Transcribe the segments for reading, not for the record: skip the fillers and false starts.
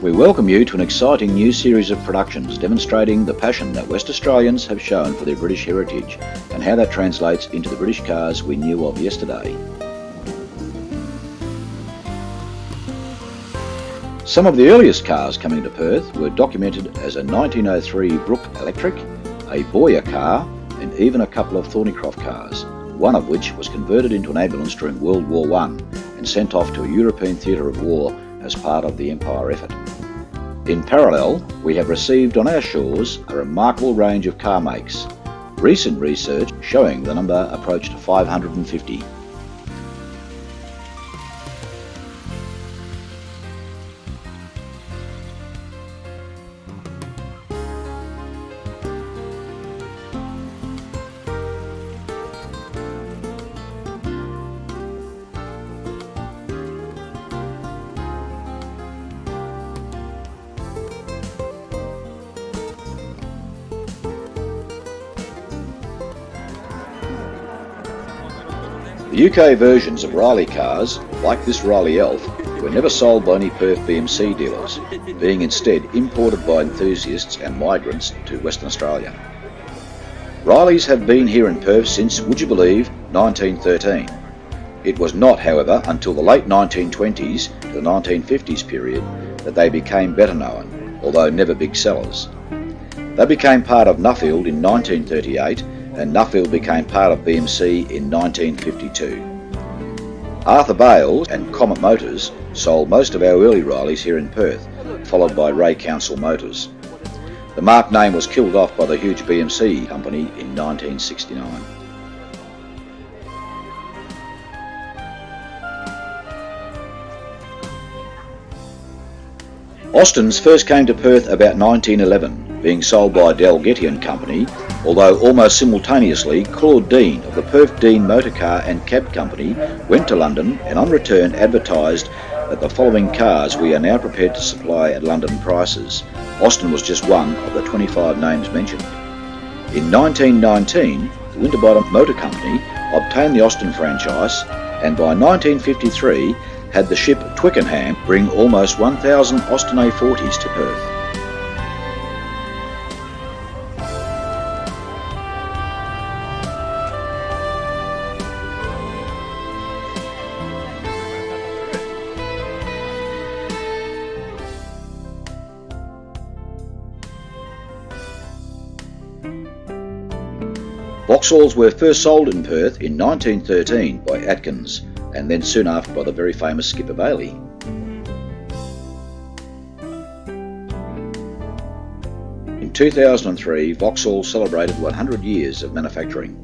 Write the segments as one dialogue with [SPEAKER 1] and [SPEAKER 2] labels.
[SPEAKER 1] We welcome you to an exciting new series of productions demonstrating the passion that West Australians have shown for their British heritage and how that translates into the British cars we knew of yesterday. Some of the earliest cars coming to Perth were documented as a 1903 Brook Electric, a Boyer car, and even a couple of Thornycroft cars, one of which was converted into an ambulance during World War I and sent off to a European theatre of war as part of the Empire effort. In parallel, we have received on our shores a remarkable range of car makes, recent research showing the number approached 550. The UK versions of Riley cars, like this Riley Elf, were never sold by any Perth BMC dealers, being instead imported by enthusiasts and migrants to Western Australia. Rileys have been here in Perth since, would you believe, 1913. It was not, however, until the late 1920s to the 1950s period that they became better known, although never big sellers. They became part of Nuffield in 1938, and Nuffield became part of BMC in 1952. Arthur Bales and Comet Motors sold most of our early Rileys here in Perth, followed by Ray Council Motors. The marque name was killed off by the huge BMC company in 1969. Austins first came to Perth about 1911, being sold by Dalgety and Company, although almost simultaneously Claude Dean of the Perth Dean Motor Car and Cab Company went to London and on return advertised that the following cars we are now prepared to supply at London prices. Austin was just one of the 25 names mentioned. In 1919, the Winterbottom Motor Company obtained the Austin franchise, and by 1953 had the ship Twickenham bring almost 1,000 Austin A40s to Perth. Vauxhalls were first sold in Perth in 1913 by Atkins, and then soon after by the very famous Skipper Bailey. In 2003, Vauxhall celebrated 100 years of manufacturing.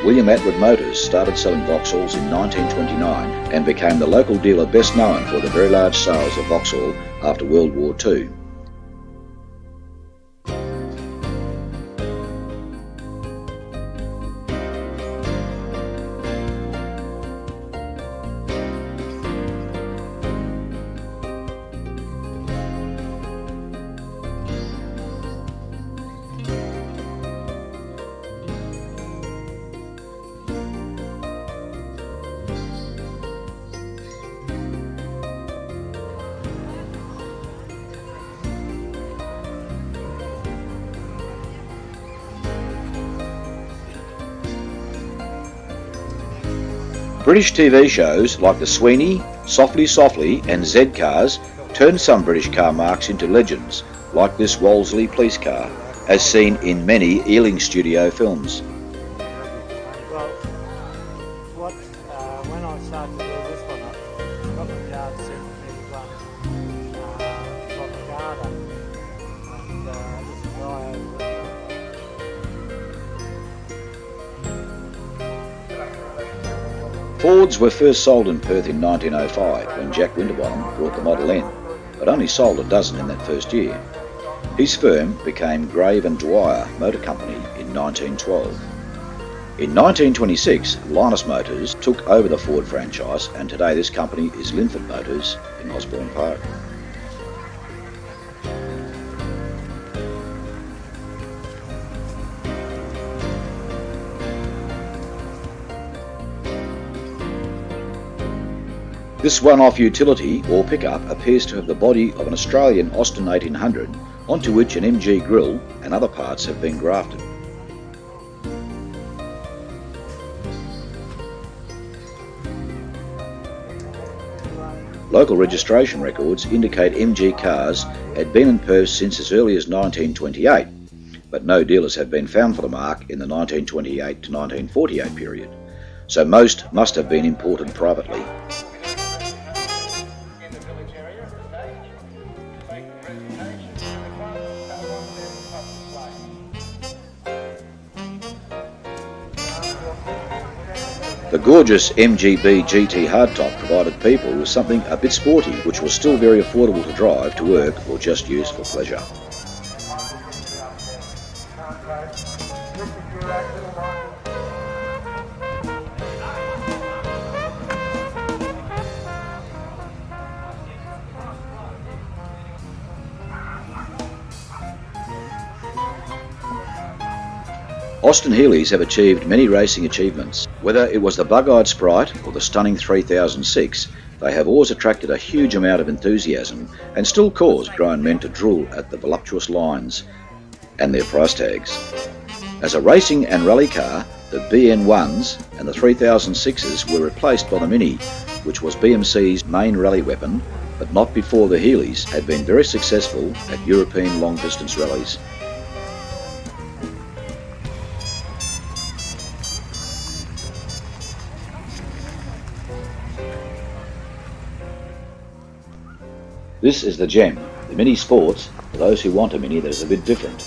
[SPEAKER 1] William Atwood Motors started selling Vauxhalls in 1929 and became the local dealer best known for the very large sales of Vauxhall after World War II. British TV shows like the Sweeney, Softly Softly and Z cars turned some British car marques into legends, like this Wolseley police car, as seen in many Ealing Studio films.
[SPEAKER 2] Well, when I started to do this one up, Scotland Yard sent me one from Lagonda, and this guy over there.
[SPEAKER 1] Fords were first sold in Perth in 1905 when Jack Winterbottom brought the Model N, but only sold a dozen in that first year. His firm became Grave and Dwyer Motor Company in 1912. In 1926, Linus Motors took over the Ford franchise, and today this company is Linford Motors in Osborne Park. This one-off utility or pickup appears to have the body of an Australian Austin 1800 onto which an MG grille and other parts have been grafted. Local registration records indicate MG cars had been in Perth since as early as 1928, but no dealers have been found for the mark in the 1928 to 1948 period, so most must have been imported privately. The gorgeous MGB GT hardtop provided people with something a bit sporty which was still very affordable to drive to work or just use for pleasure. Austin Healeys have achieved many racing achievements. Whether it was the bug-eyed Sprite or the stunning 3006, they have always attracted a huge amount of enthusiasm and still cause grown men to drool at the voluptuous lines and their price tags. As a racing and rally car, the BN1s and the 3006s were replaced by the Mini, which was BMC's main rally weapon, but not before the Healeys had been very successful at European long-distance rallies. This is the gem, the Mini Sports, for those who want a Mini that is a bit different.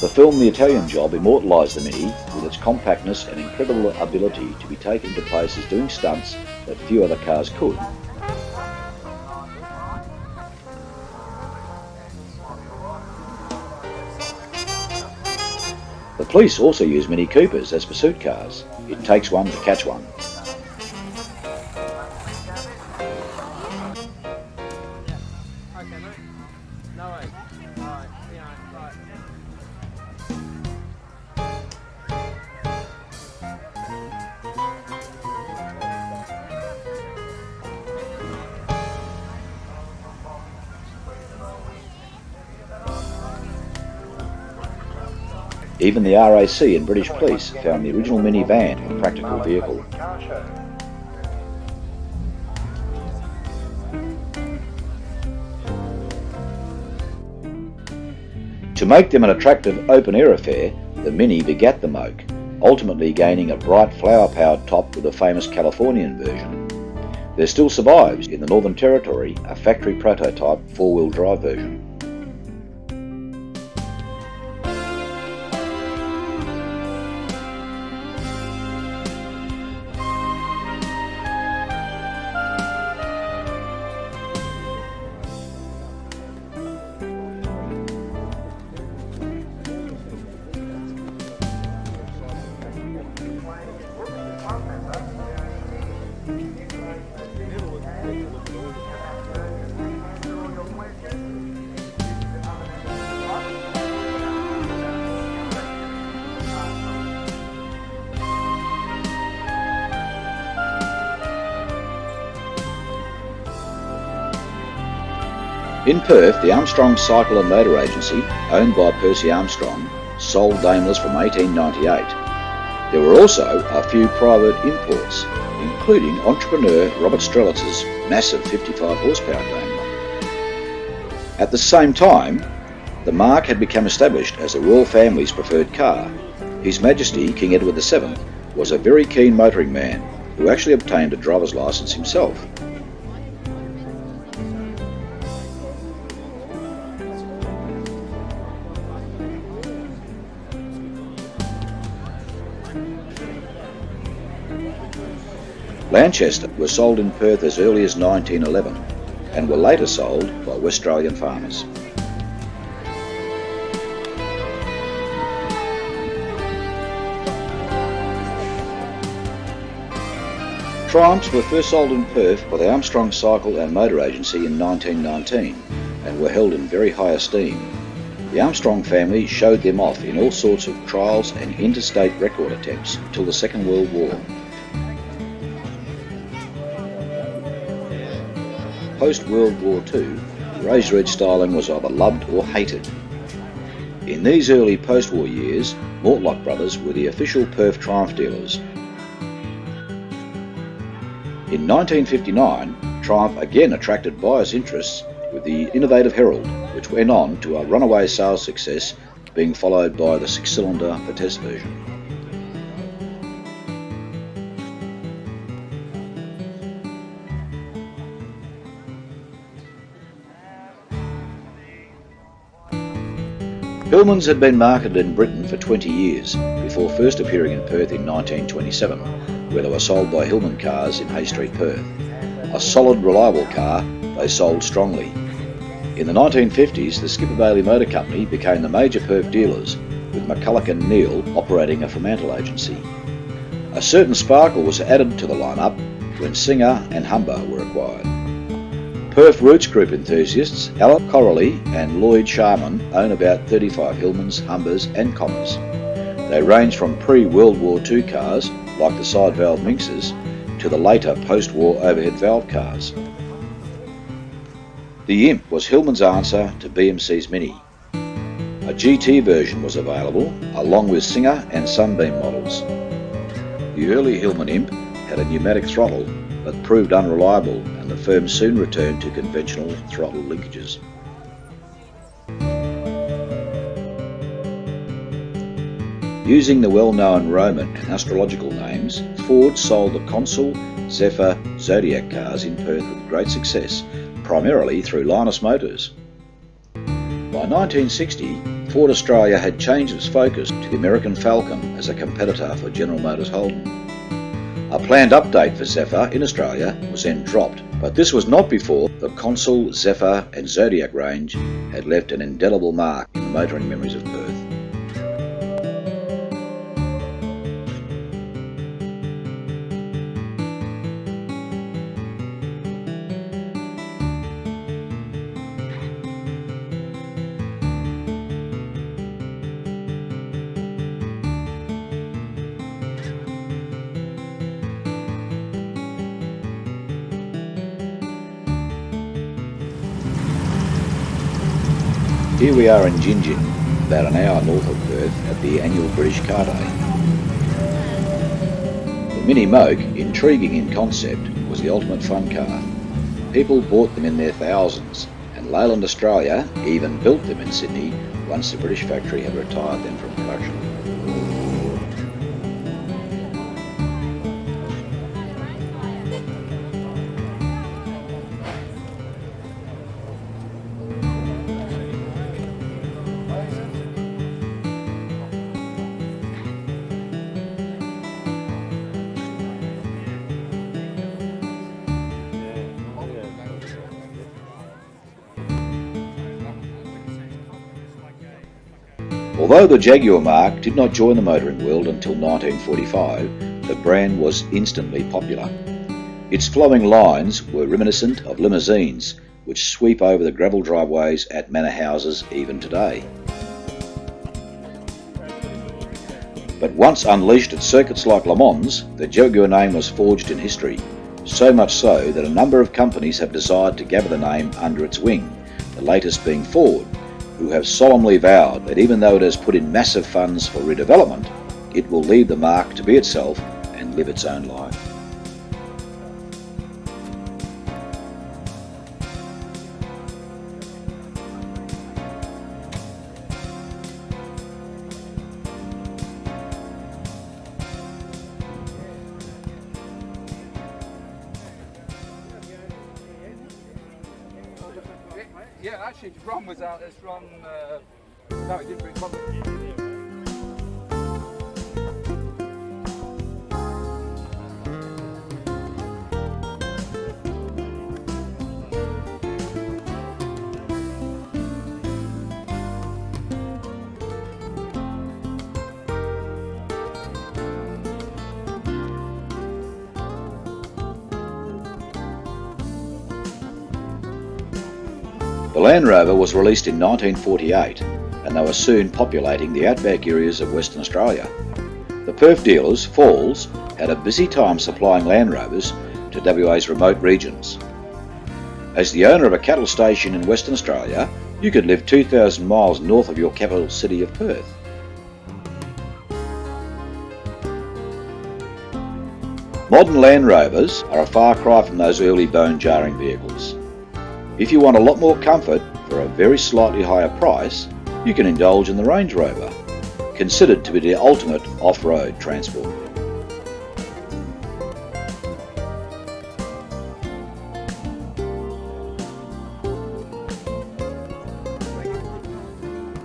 [SPEAKER 1] The film The Italian Job immortalised the Mini with its compactness and incredible ability to be taken to places doing stunts that few other cars could. The police also use Mini Coopers as pursuit cars. It takes one to catch one. Even the RAC and British Police found the original Mini van a practical vehicle. To make them an attractive open-air affair, the Mini begat the Moke, ultimately gaining a bright flower-powered top with the famous Californian version. There still survives in the Northern Territory a factory prototype four-wheel drive version. In Perth, the Armstrong Cycle and Motor Agency, owned by Percy Armstrong, sold Daimlers from 1898. There were also a few private imports, including entrepreneur Robert Strelitz's massive 55 horsepower Daimler. At the same time, the Mark had become established as the royal family's preferred car. His Majesty King Edward VII was a very keen motoring man who actually obtained a driver's licence himself. Lanchester were sold in Perth as early as 1911 and were later sold by West Australian farmers. Triumphs were first sold in Perth by the Armstrong Cycle and Motor Agency in 1919 and were held in very high esteem. The Armstrong family showed them off in all sorts of trials and interstate record attempts until the Second World War. post-World War II, razor edge styling was either loved or hated. In these early post-war years, Mortlock Brothers were the official Perth Triumph dealers. In 1959, Triumph again attracted buyers' interests with the innovative Herald, which went on to a runaway sales success, being followed by the 6-cylinder Vitesse version. Hillmans had been marketed in Britain for 20 years, before first appearing in Perth in 1927, where they were sold by Hillman Cars in Hay Street, Perth. A solid, reliable car, they sold strongly. In the 1950s, the Skipper Bailey Motor Company became the major Perth dealers, with McCulloch and Neal operating a Fremantle agency. A certain sparkle was added to the lineup when Singer and Humber were acquired. Perth Roots Group enthusiasts Alan Coralie and Lloyd Sharman own about 35 Hillmans, Humbers and Commers. They range from pre-World War II cars, like the side valve Minxes, to the later post-war overhead valve cars. The Imp was Hillman's answer to BMC's Mini. A GT version was available, along with Singer and Sunbeam models. The early Hillman Imp had a pneumatic throttle, but proved unreliable, and the firm soon returned to conventional throttle linkages. Using the well-known Roman and astrological names, Ford sold the Consul, Zephyr, Zodiac cars in Perth with great success, primarily through Linus Motors. By 1960, Ford Australia had changed its focus to the American Falcon as a competitor for General Motors Holden. A planned update for Zephyr in Australia was then dropped, but this was not before the Consul, Zephyr and Zodiac range had left an indelible mark in the motoring memories of Perth. Here we are in Gingin, about an hour north of Perth, at the annual British Car Day. The Mini Moke, intriguing in concept, was the ultimate fun car. People bought them in their thousands, and Leyland Australia even built them in Sydney once the British factory had retired them from production. Although the Jaguar marque did not join the motoring world until 1945, the brand was instantly popular. Its flowing lines were reminiscent of limousines, which sweep over the gravel driveways at manor houses even today. But once unleashed at circuits like Le Mans, the Jaguar name was forged in history, so much so that a number of companies have desired to gather the name under its wing, the latest being Ford, who have solemnly vowed that even though it has put in massive funds for redevelopment, it will leave the marque to be itself and live its own life.
[SPEAKER 3] Yeah, actually, Ron was out. It's Ron. No, he didn't bring coffee.
[SPEAKER 1] The Land Rover was released in 1948, and they were soon populating the outback areas of Western Australia. The Perth dealers, Falls, had a busy time supplying Land Rovers to WA's remote regions. As the owner of a cattle station in Western Australia, you could live 2,000 miles north of your capital city of Perth. Modern Land Rovers are a far cry from those early bone-jarring vehicles. If you want a lot more comfort for a very slightly higher price, you can indulge in the Range Rover, considered to be the ultimate off-road transport.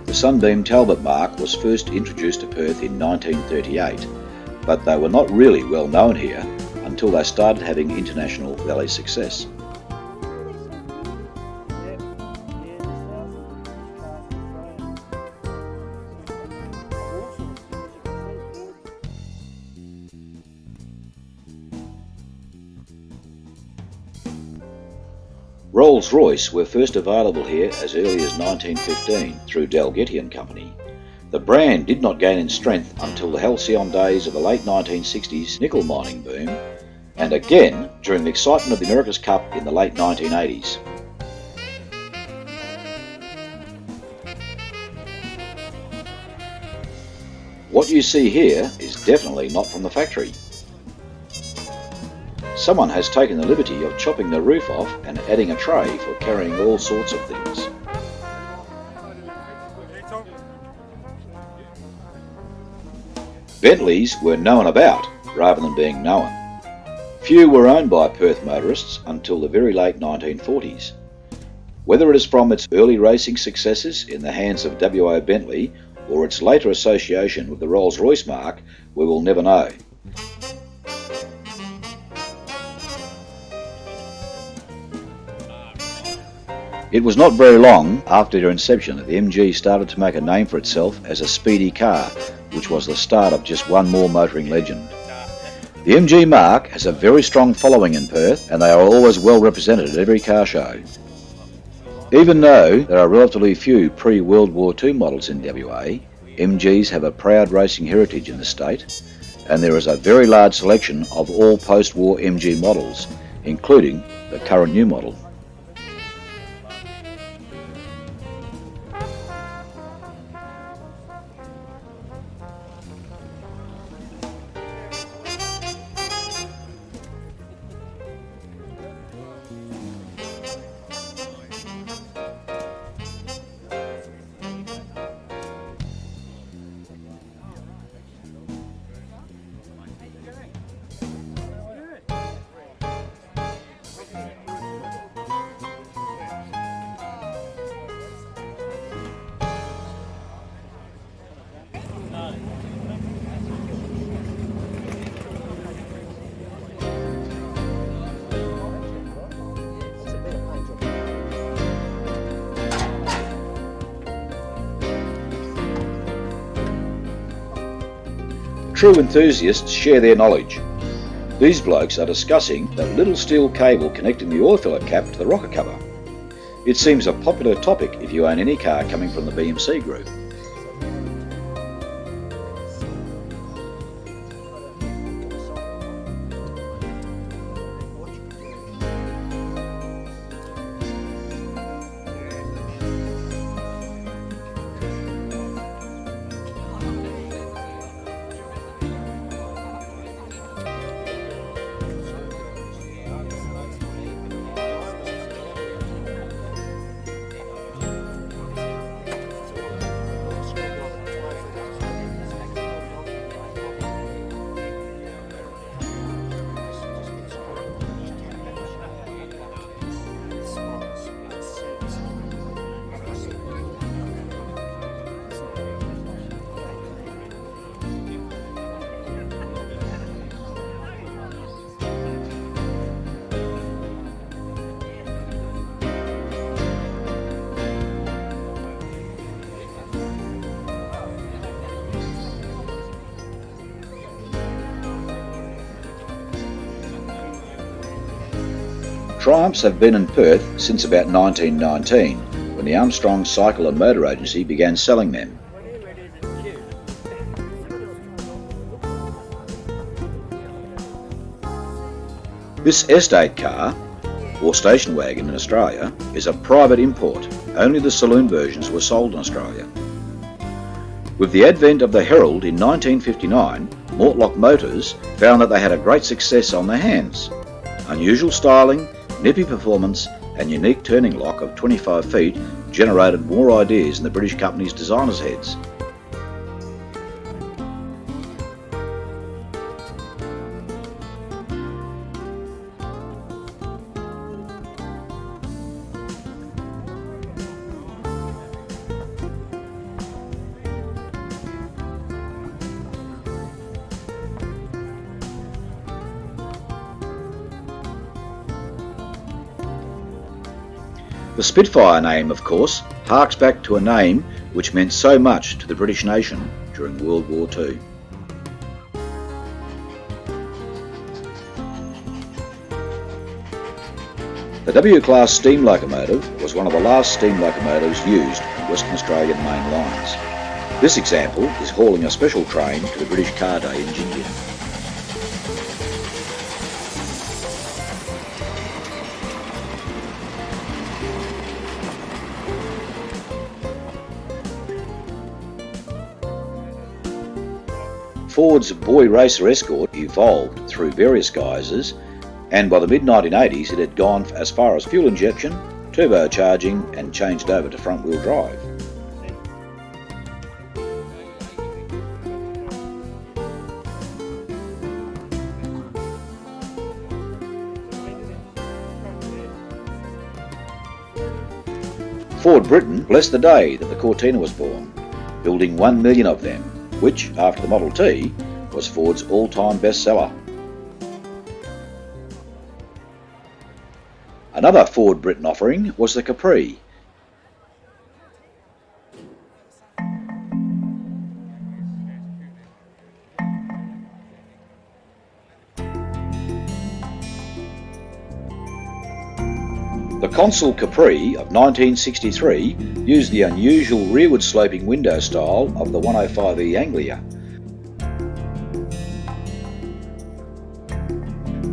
[SPEAKER 1] The Sunbeam Talbot marque was first introduced to Perth in 1938, but they were not really well known here until they started having international rally success. Rolls-Royce were first available here as early as 1915 through Dalgety & Company. The brand did not gain in strength until the halcyon days of the late 1960s nickel mining boom, and again during the excitement of the America's Cup in the late 1980s. What you see here is definitely not from the factory. Someone has taken the liberty of chopping the roof off and adding a tray for carrying all sorts of things. Bentleys were known about rather than being known. Few were owned by Perth motorists until the very late 1940s. Whether it is from its early racing successes in the hands of W.O. Bentley or its later association with the Rolls-Royce marque, we will never know. It was not very long after their inception that the MG started to make a name for itself as a speedy car, which was the start of just one more motoring legend. The MG marque has a very strong following in Perth, and they are always well represented at every car show. Even though there are relatively few pre-World War II models in WA, MGs have a proud racing heritage in the state, and there is a very large selection of all post-war MG models, including the current new model. True enthusiasts share their knowledge. These blokes are discussing that little steel cable connecting the oil filler cap to the rocker cover. It seems a popular topic if you own any car coming from the BMC group. Triumphs have been in Perth since about 1919, when the Armstrong Cycle and Motor Agency began selling them. This estate car or station wagon in Australia, is a private import. Only the saloon versions were sold in Australia. With the advent of the Herald in 1959, Mortlock Motors found that they had a great success on their hands. Unusual styling, nippy performance and unique turning lock of 25 feet generated more ideas in the British company's designers' heads. The Spitfire name, of course, harks back to a name which meant so much to the British nation during World War II. The W-class steam locomotive was one of the last steam locomotives used on Western Australian main lines. This example is hauling a special train to the British Car Day in Gingia. Ford's Boy Racer Escort evolved through various guises, and by the mid-1980s it had gone as far as fuel injection, turbocharging and changed over to front-wheel drive. Ford Britain blessed the day that the Cortina was born, building 1 million of them, which, after the Model T, was Ford's all-time bestseller. Another Ford Britain offering was the Capri. The Consul Capri of 1963 used the unusual rearward sloping window style of the 105E Anglia.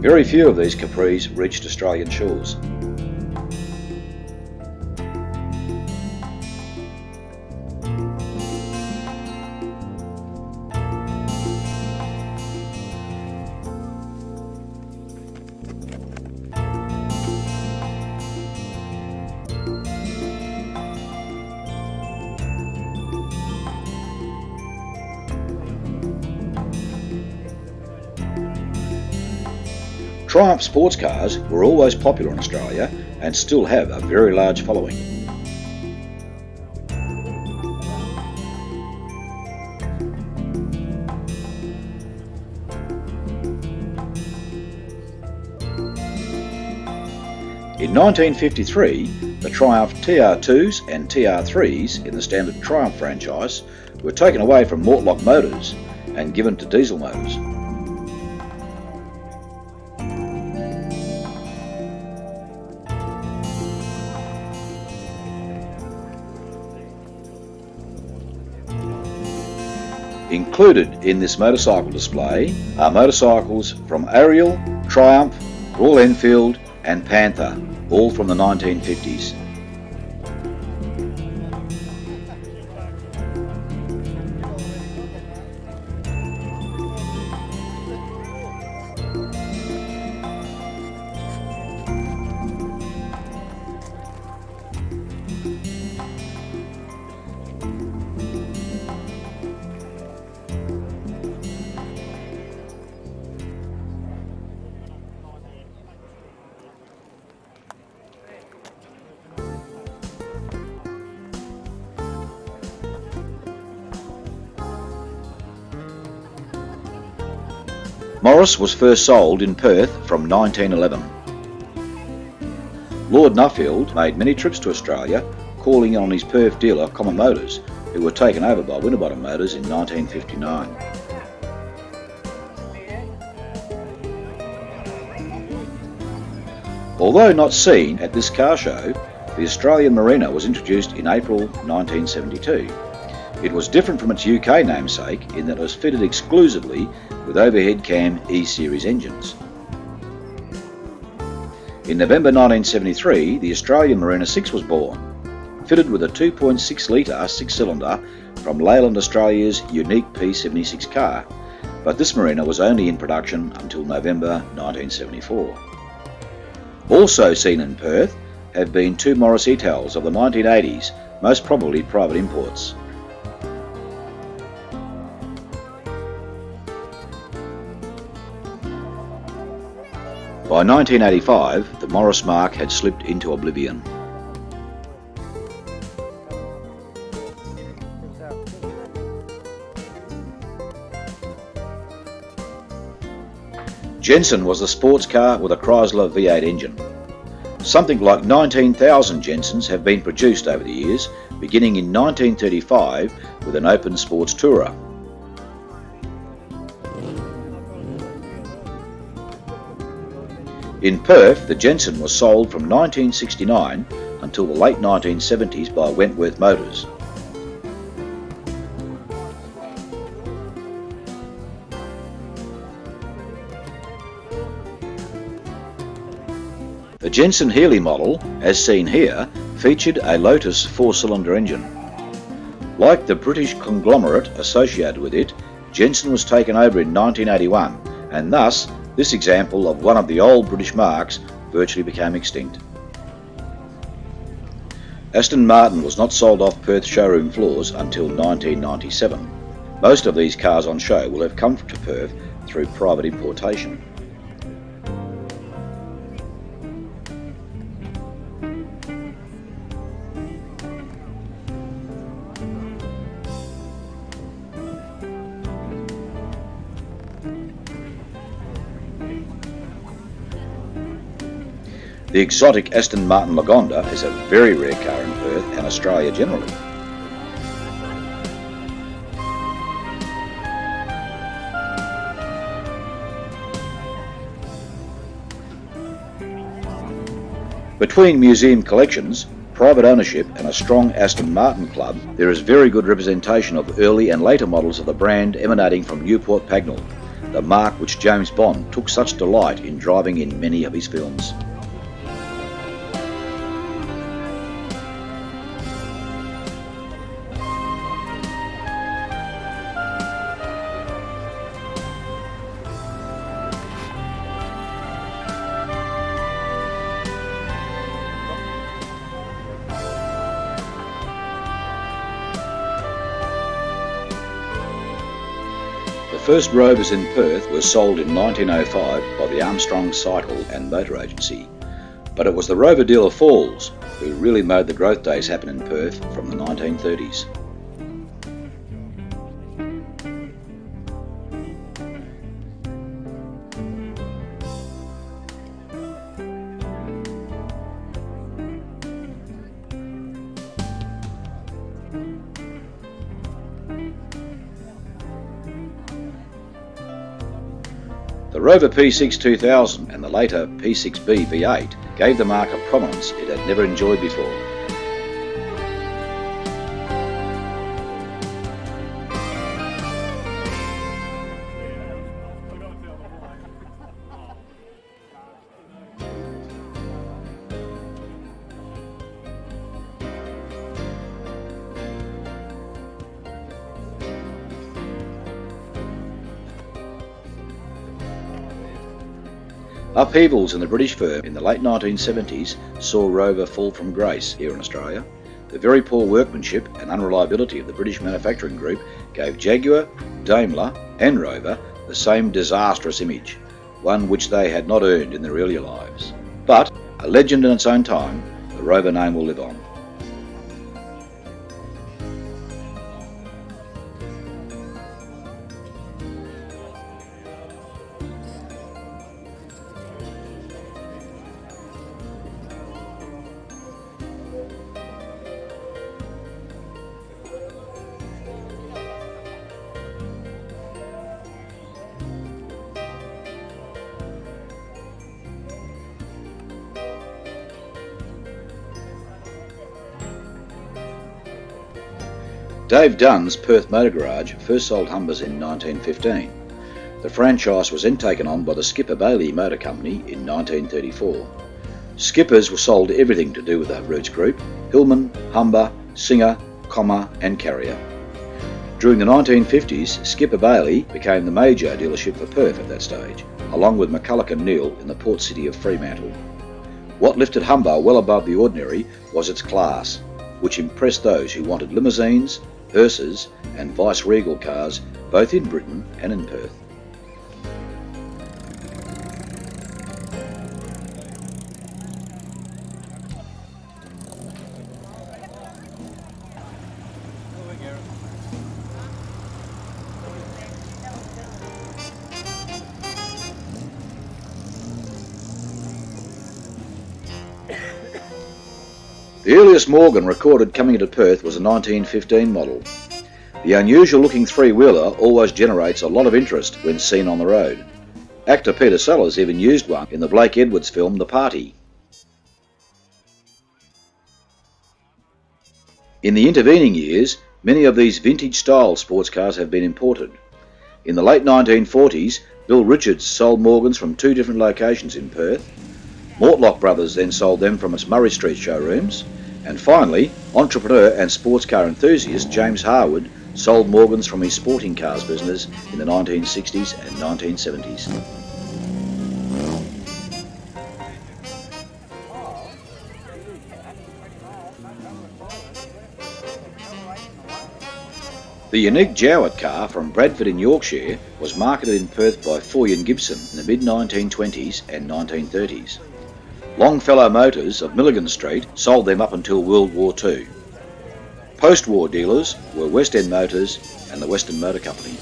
[SPEAKER 1] Very few of these Capris reached Australian shores. Triumph sports cars were always popular in Australia and still have a very large following. In 1953, the Triumph TR2s and TR3s in the standard Triumph franchise were taken away from Mortlock Motors and given to diesel motors. Included in this motorcycle display are motorcycles from Ariel, Triumph, Royal Enfield and Panther, all from the 1950s. Morris was first sold in Perth from 1911. Lord Nuffield made many trips to Australia, calling on his Perth dealer Common Motors, who were taken over by Winterbottom Motors in 1959. Although not seen at this car show, the Australian Marina was introduced in April 1972. It was different from its UK namesake in that it was fitted exclusively with overhead cam E-Series engines. In November 1973, the Australian Marina 6 was born, fitted with a 2.6 litre 6-cylinder from Leyland Australia's unique P76 car, but this Marina was only in production until November 1974. Also seen in Perth have been two Morris Etals of the 1980s, most probably private imports. By 1985, the Morris mark had slipped into oblivion. Jensen was a sports car with a Chrysler V8 engine. Something like 19,000 Jensens have been produced over the years, beginning in 1935 with an open sports tourer. In Perth, the Jensen was sold from 1969 until the late 1970s by Wentworth Motors. The Jensen Healey model, as seen here, featured a Lotus 4-cylinder engine. Like the British conglomerate associated with it, Jensen was taken over in 1981, and thus this example of one of the old British marques virtually became extinct. Aston Martin was not sold off Perth showroom floors until 1997. Most of these cars on show will have come to Perth through private importation. The exotic Aston Martin Lagonda is a very rare car in Perth and Australia generally. Between museum collections, private ownership and a strong Aston Martin club, there is very good representation of early and later models of the brand emanating from Newport Pagnell, the marque which James Bond took such delight in driving in many of his films. The first Rovers in Perth were sold in 1905 by the Armstrong Cycle and Motor Agency, but it was the Rover dealer Falls who really made the growth days happen in Perth from the 1930s. The Rover P6 2000 and the later P6B V8 gave the marque a prominence it had never enjoyed before. Upheavals in the British firm in the late 1970s saw Rover fall from grace here in Australia. The very poor workmanship and unreliability of the British manufacturing group gave Jaguar, Daimler and Rover the same disastrous image, one which they had not earned in their earlier lives. But, a legend in its own time, the Rover name will live on. Dave Dunn's Perth Motor Garage first sold Humbers in 1915. The franchise was then taken on by the Skipper Bailey Motor Company in 1934. Skippers were sold everything to do with the Roots Group: Hillman, Humber, Singer, Commer and Carrier. During the 1950s, Skipper Bailey became the major dealership for Perth at that stage, along with McCulloch and Neal in the port city of Fremantle. What lifted Humber well above the ordinary was its class, which impressed those who wanted limousines, hearses and vice-regal cars both in Britain and in Perth. The earliest Morgan recorded coming into Perth was a 1915 model. The unusual looking three-wheeler always generates a lot of interest when seen on the road. Actor Peter Sellers even used one in the Blake Edwards film The Party. In the intervening years, many of these vintage-style sports cars have been imported. In the late 1940s, Bill Richards sold Morgans from 2 different locations in Perth. Mortlock Brothers then sold them from its Murray Street showrooms. And finally, entrepreneur and sports car enthusiast James Harwood sold Morgans from his sporting cars business in the 1960s and 1970s. The unique Jowett car from Bradford in Yorkshire was marketed in Perth by Foy and Gibson in the mid-1920s and 1930s. Longfellow Motors of Milligan Street sold them up until World War II. Post-war dealers were West End Motors and the Western Motor Company.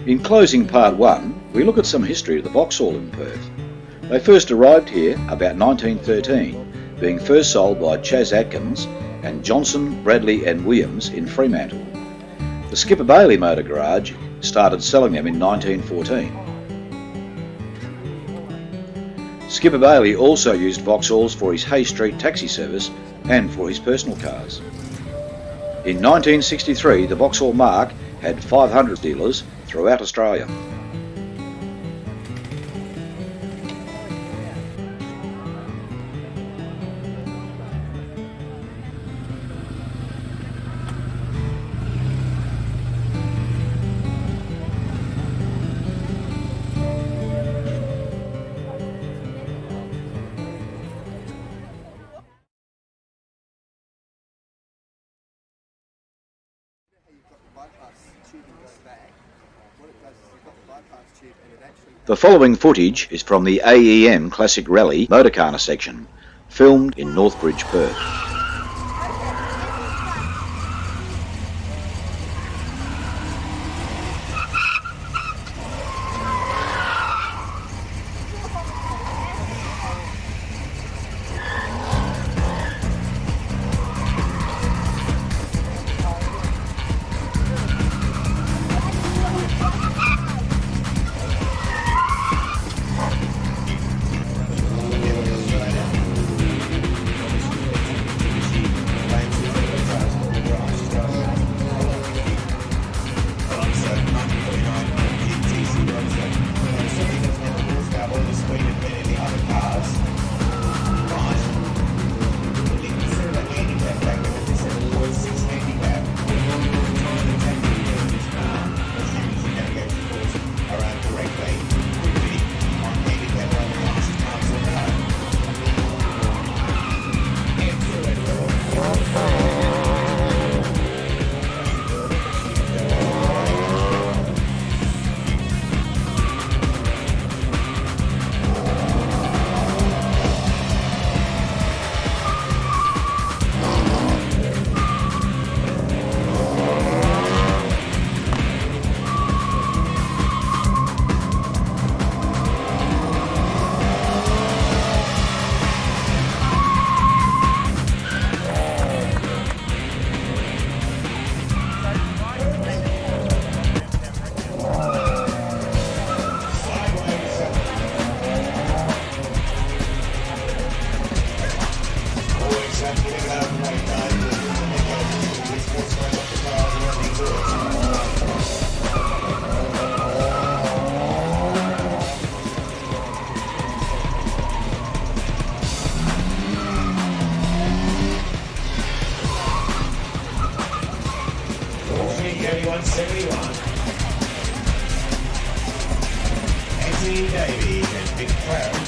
[SPEAKER 1] In closing part 1, we look at some history of the Vauxhall in Perth. They first arrived here about 1913, being first sold by Chas Atkins and Johnson, Bradley and Williams in Fremantle. The Skipper Bailey Motor Garage started selling them in 1914. Skipper Bailey also used Vauxhalls for his Hay Street taxi service and for his personal cars. In 1963, the Vauxhall Mark had 500 dealers throughout Australia. The following footage is from the AEM Classic Rally Motorcar section, filmed in Northbridge, Perth.
[SPEAKER 4] 2021. Eddie Davies and Big Clouds.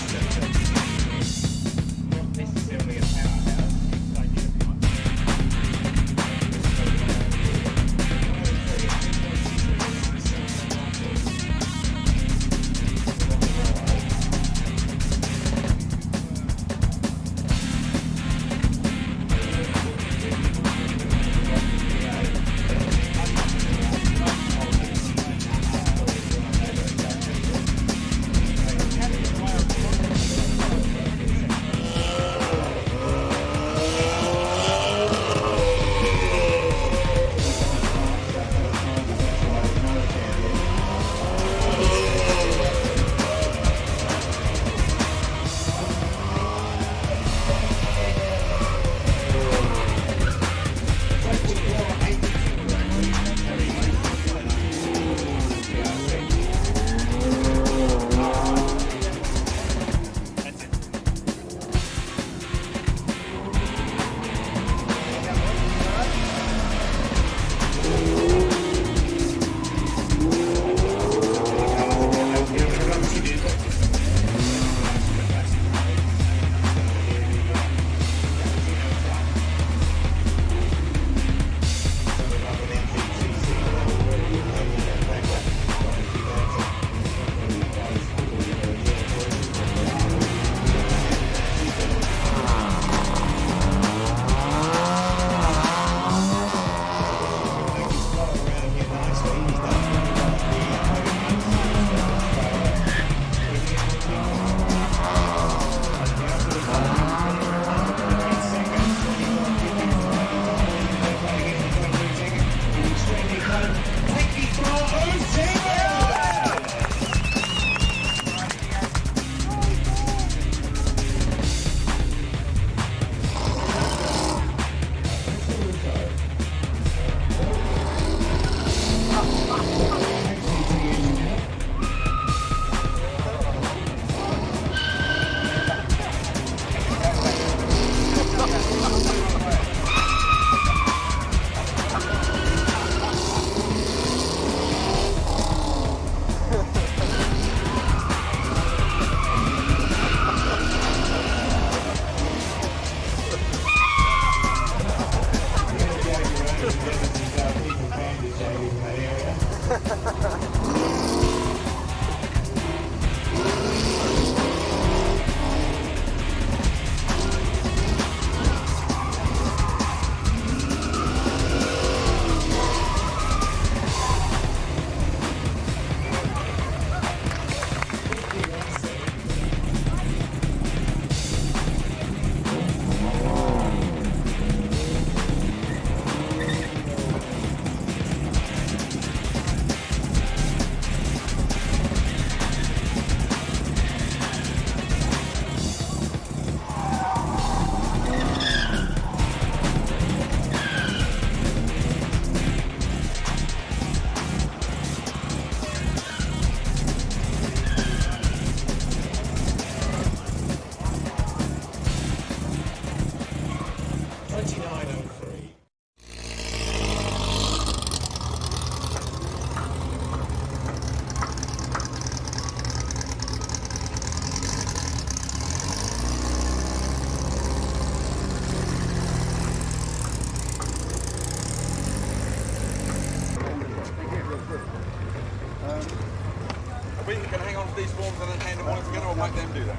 [SPEAKER 3] We can hang on to these forms and then hand them all together, or make them do that?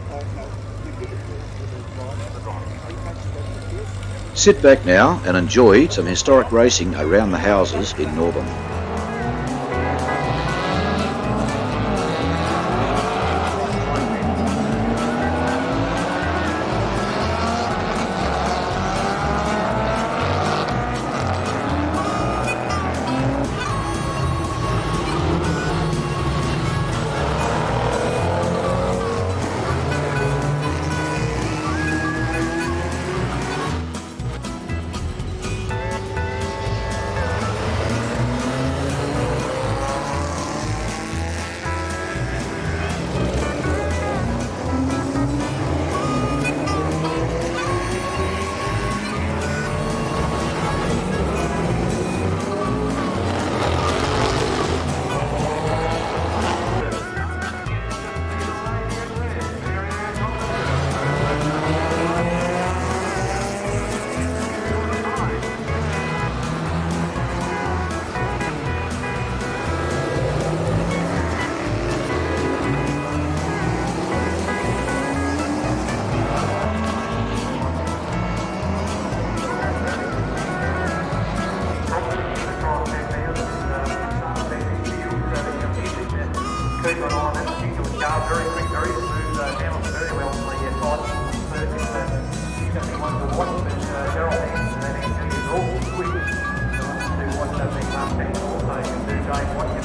[SPEAKER 1] Sit back now and enjoy some historic racing around the houses in Northam.
[SPEAKER 5] showing what